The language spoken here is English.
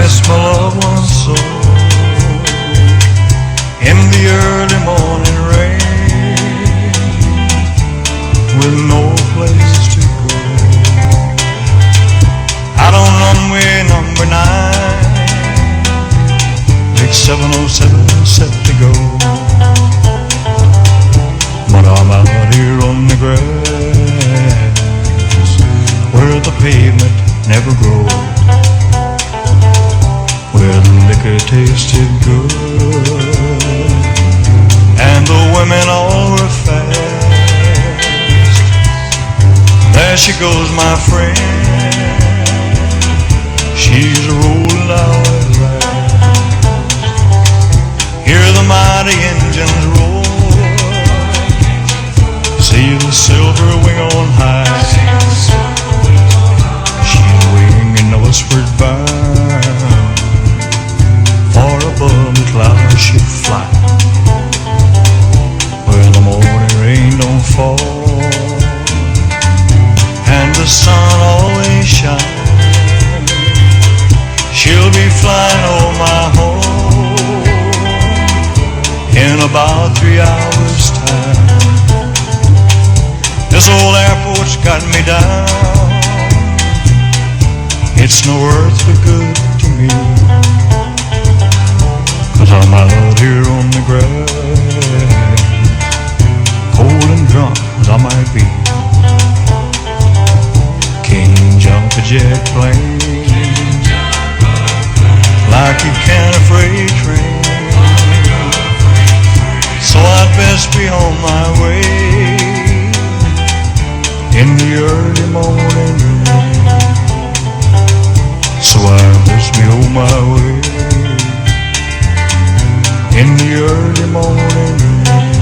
miss my loved ones so. In the early morning rain, with no place to go, out on runway number 9, big 707 set to go. But I'm out here on the grass, where the pavement never grows, where the liquor tasted good, and the women all were fast. There she goes, my friend, she's rolling out at last. Hear the mighty engines roar, see the silver wing on high. She's winging westward bound, far above the clouds she'll fly, where the morning rain don't fall and the sun always shines. She'll be flying over my home in about 3 hours' time. This old airport's got me down, it's no earth but good to me, 'cause I'm out here on the grass, cold and drunk as I might be. Can't jump a jet plane like you can a freight train, so I'd best be on my way in the early morning rain. So I'd best be on my way in the early morning rain.